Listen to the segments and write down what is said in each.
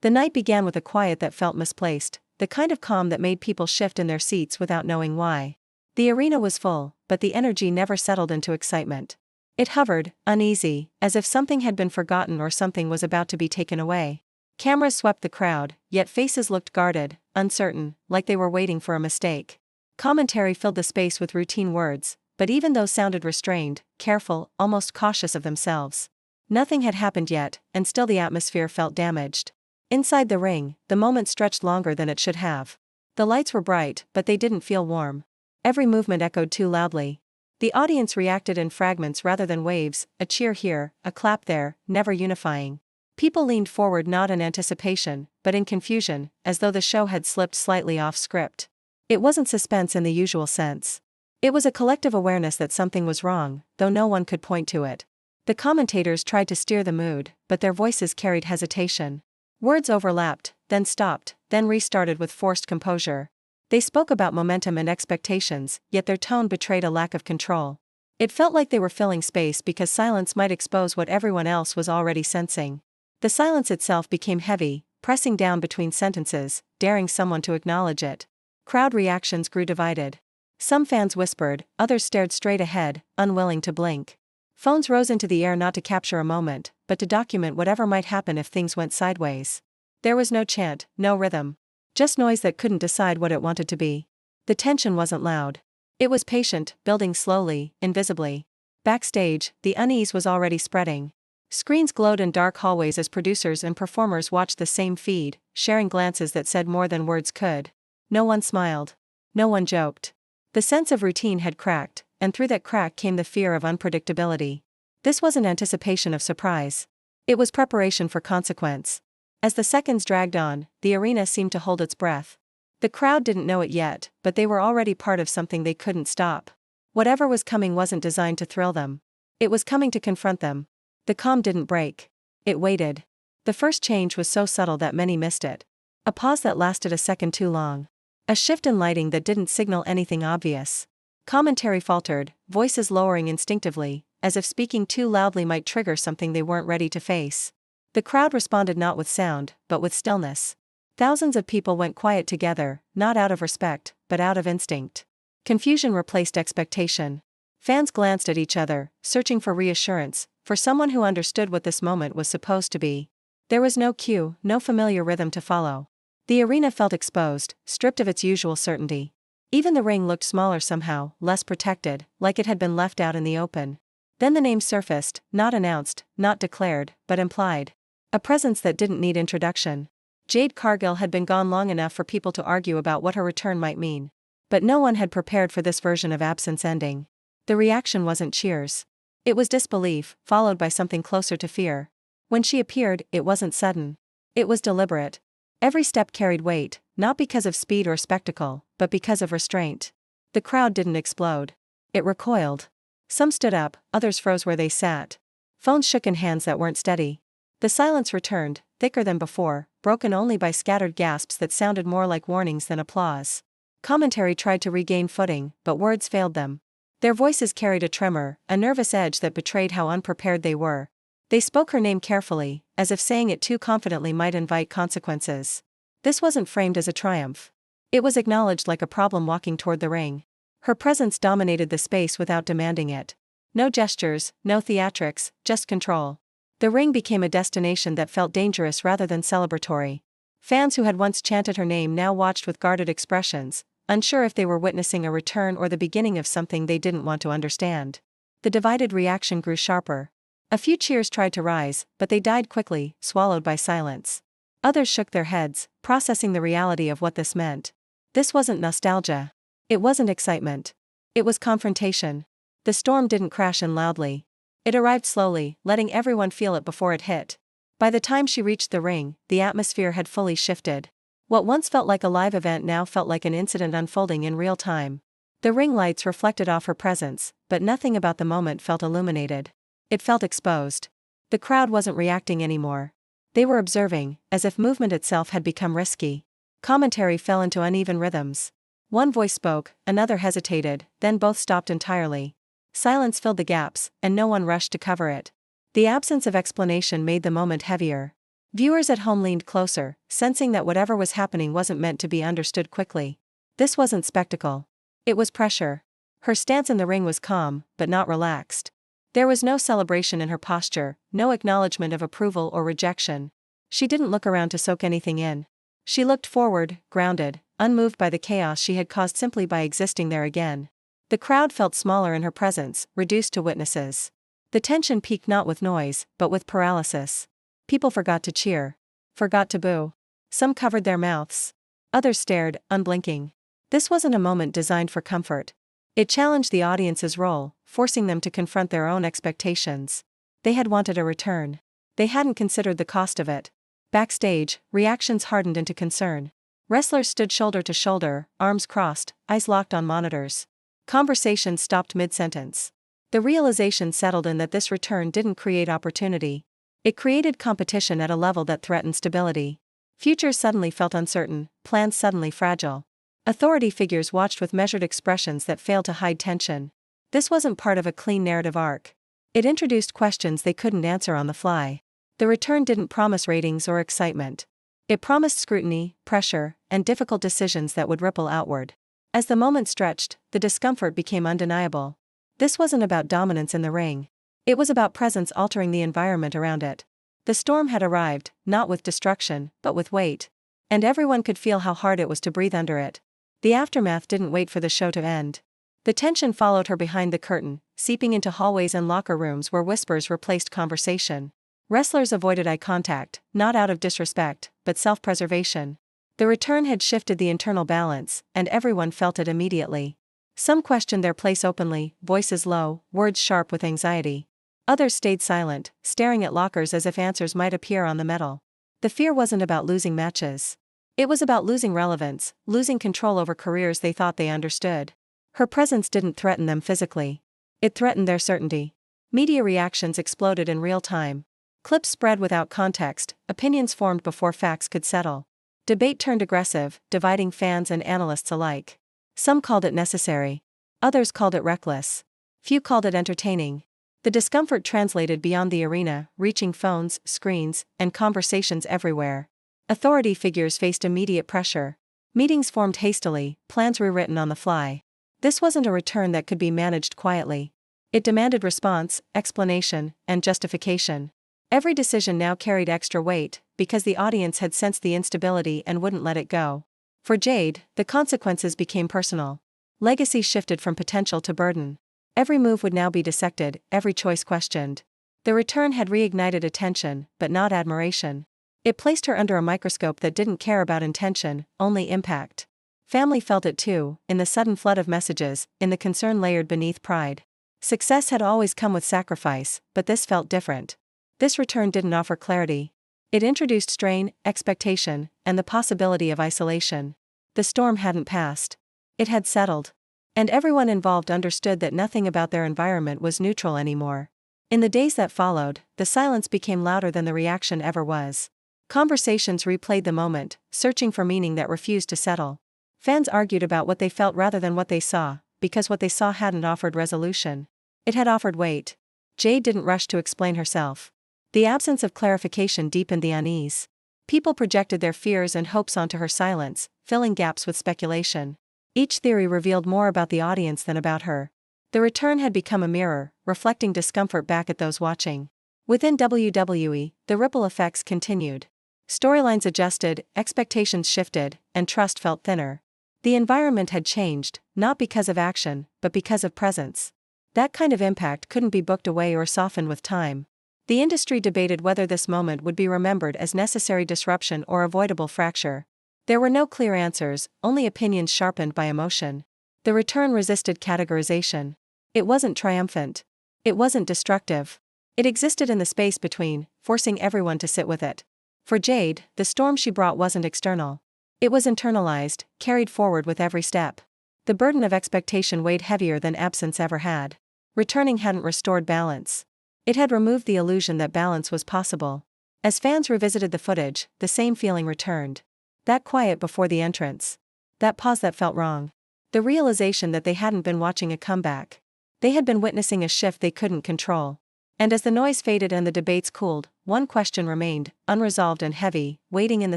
The night began with a quiet that felt misplaced, the kind of calm that made people shift in their seats without knowing why. The arena was full, but the energy never settled into excitement. It hovered, uneasy, as if something had been forgotten or something was about to be taken away. Cameras swept the crowd, yet faces looked guarded, uncertain, like they were waiting for a mistake. Commentary filled the space with routine words, but even those sounded restrained, careful, almost cautious of themselves. Nothing had happened yet, and still the atmosphere felt damaged. Inside the ring, the moment stretched longer than it should have. The lights were bright, but they didn't feel warm. Every movement echoed too loudly. The audience reacted in fragments rather than waves, a cheer here, a clap there, never unifying. People leaned forward not in anticipation, but in confusion, as though the show had slipped slightly off script. It wasn't suspense in the usual sense. It was a collective awareness that something was wrong, though no one could point to it. The commentators tried to steer the mood, but their voices carried hesitation. Words overlapped, then stopped, then restarted with forced composure. They spoke about momentum and expectations, yet their tone betrayed a lack of control. It felt like they were filling space because silence might expose what everyone else was already sensing. The silence itself became heavy, pressing down between sentences, daring someone to acknowledge it. Crowd reactions grew divided. Some fans whispered, others stared straight ahead, unwilling to blink. Phones rose into the air not to capture a moment, but to document whatever might happen if things went sideways. There was no chant, no rhythm. Just noise that couldn't decide what it wanted to be. The tension wasn't loud. It was patient, building slowly, invisibly. Backstage, the unease was already spreading. Screens glowed in dark hallways as producers and performers watched the same feed, sharing glances that said more than words could. No one smiled. No one joked. The sense of routine had cracked, and through that crack came the fear of unpredictability. This wasn't anticipation of surprise. It was preparation for consequence. As the seconds dragged on, the arena seemed to hold its breath. The crowd didn't know it yet, but they were already part of something they couldn't stop. Whatever was coming wasn't designed to thrill them. It was coming to confront them. The calm didn't break. It waited. The first change was so subtle that many missed it. A pause that lasted a second too long. A shift in lighting that didn't signal anything obvious. Commentary faltered, voices lowering instinctively, as if speaking too loudly might trigger something they weren't ready to face. The crowd responded not with sound, but with stillness. Thousands of people went quiet together, not out of respect, but out of instinct. Confusion replaced expectation. Fans glanced at each other, searching for reassurance, for someone who understood what this moment was supposed to be. There was no cue, no familiar rhythm to follow. The arena felt exposed, stripped of its usual certainty. Even the ring looked smaller somehow, less protected, like it had been left out in the open. Then the name surfaced, not announced, not declared, but implied. A presence that didn't need introduction. Jade Cargill had been gone long enough for people to argue about what her return might mean. But no one had prepared for this version of absence ending. The reaction wasn't cheers. It was disbelief, followed by something closer to fear. When she appeared, it wasn't sudden. It was deliberate. Every step carried weight, not because of speed or spectacle, but because of restraint. The crowd didn't explode. It recoiled. Some stood up, others froze where they sat. Phones shook in hands that weren't steady. The silence returned, thicker than before, broken only by scattered gasps that sounded more like warnings than applause. Commentary tried to regain footing, but words failed them. Their voices carried a tremor, a nervous edge that betrayed how unprepared they were. They spoke her name carefully, as if saying it too confidently might invite consequences. This wasn't framed as a triumph. It was acknowledged like a problem walking toward the ring. Her presence dominated the space without demanding it. No gestures, no theatrics, just control. The ring became a destination that felt dangerous rather than celebratory. Fans who had once chanted her name now watched with guarded expressions, unsure if they were witnessing a return or the beginning of something they didn't want to understand. The divided reaction grew sharper. A few cheers tried to rise, but they died quickly, swallowed by silence. Others shook their heads, processing the reality of what this meant. This wasn't nostalgia. It wasn't excitement. It was confrontation. The storm didn't crash in loudly. It arrived slowly, letting everyone feel it before it hit. By the time she reached the ring, the atmosphere had fully shifted. What once felt like a live event now felt like an incident unfolding in real time. The ring lights reflected off her presence, but nothing about the moment felt illuminated. It felt exposed. The crowd wasn't reacting anymore. They were observing, as if movement itself had become risky. Commentary fell into uneven rhythms. One voice spoke, another hesitated, then both stopped entirely. Silence filled the gaps, and no one rushed to cover it. The absence of explanation made the moment heavier. Viewers at home leaned closer, sensing that whatever was happening wasn't meant to be understood quickly. This wasn't spectacle. It was pressure. Her stance in the ring was calm, but not relaxed. There was no celebration in her posture, no acknowledgement of approval or rejection. She didn't look around to soak anything in. She looked forward, grounded, unmoved by the chaos she had caused simply by existing there again. The crowd felt smaller in her presence, reduced to witnesses. The tension peaked not with noise, but with paralysis. People forgot to cheer. Forgot to boo. Some covered their mouths. Others stared, unblinking. This wasn't a moment designed for comfort. It challenged the audience's role, forcing them to confront their own expectations. They had wanted a return. They hadn't considered the cost of it. Backstage, reactions hardened into concern. Wrestlers stood shoulder to shoulder, arms crossed, eyes locked on monitors. Conversations stopped mid-sentence. The realization settled in that this return didn't create opportunity. It created competition at a level that threatened stability. Futures suddenly felt uncertain, plans suddenly fragile. Authority figures watched with measured expressions that failed to hide tension. This wasn't part of a clean narrative arc. It introduced questions they couldn't answer on the fly. The return didn't promise ratings or excitement. It promised scrutiny, pressure, and difficult decisions that would ripple outward. As the moment stretched, the discomfort became undeniable. This wasn't about dominance in the ring. It was about presence altering the environment around it. The storm had arrived, not with destruction, but with weight. And everyone could feel how hard it was to breathe under it. The aftermath didn't wait for the show to end. The tension followed her behind the curtain, seeping into hallways and locker rooms where whispers replaced conversation. Wrestlers avoided eye contact, not out of disrespect, but self-preservation. The return had shifted the internal balance, and everyone felt it immediately. Some questioned their place openly, voices low, words sharp with anxiety. Others stayed silent, staring at lockers as if answers might appear on the metal. The fear wasn't about losing matches. It was about losing relevance, losing control over careers they thought they understood. Her presence didn't threaten them physically. It threatened their certainty. Media reactions exploded in real time. Clips spread without context, opinions formed before facts could settle. Debate turned aggressive, dividing fans and analysts alike. Some called it necessary. Others called it reckless. Few called it entertaining. The discomfort translated beyond the arena, reaching phones, screens, and conversations everywhere. Authority figures faced immediate pressure. Meetings formed hastily, plans rewritten on the fly. This wasn't a return that could be managed quietly. It demanded response, explanation, and justification. Every decision now carried extra weight, because the audience had sensed the instability and wouldn't let it go. For Jade, the consequences became personal. Legacy shifted from potential to burden. Every move would now be dissected, every choice questioned. The return had reignited attention, but not admiration. It placed her under a microscope that didn't care about intention, only impact. Family felt it too, in the sudden flood of messages, in the concern layered beneath pride. Success had always come with sacrifice, but this felt different. This return didn't offer clarity. It introduced strain, expectation, and the possibility of isolation. The storm hadn't passed. It had settled. And everyone involved understood that nothing about their environment was neutral anymore. In the days that followed, the silence became louder than the reaction ever was. Conversations replayed the moment, searching for meaning that refused to settle. Fans argued about what they felt rather than what they saw, because what they saw hadn't offered resolution. It had offered weight. Jade didn't rush to explain herself. The absence of clarification deepened the unease. People projected their fears and hopes onto her silence, filling gaps with speculation. Each theory revealed more about the audience than about her. The return had become a mirror, reflecting discomfort back at those watching. Within WWE, the ripple effects continued. Storylines adjusted, expectations shifted, and trust felt thinner. The environment had changed, not because of action, but because of presence. That kind of impact couldn't be booked away or softened with time. The industry debated whether this moment would be remembered as necessary disruption or avoidable fracture. There were no clear answers, only opinions sharpened by emotion. The return resisted categorization. It wasn't triumphant. It wasn't destructive. It existed in the space between, forcing everyone to sit with it. For Jade, the storm she brought wasn't external. It was internalized, carried forward with every step. The burden of expectation weighed heavier than absence ever had. Returning hadn't restored balance. It had removed the illusion that balance was possible. As fans revisited the footage, the same feeling returned. That quiet before the entrance. That pause that felt wrong. The realization that they hadn't been watching a comeback. They had been witnessing a shift they couldn't control. And as the noise faded and the debates cooled, one question remained, unresolved and heavy, waiting in the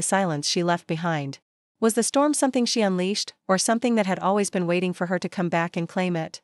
silence she left behind. Was the storm something she unleashed, or something that had always been waiting for her to come back and claim it?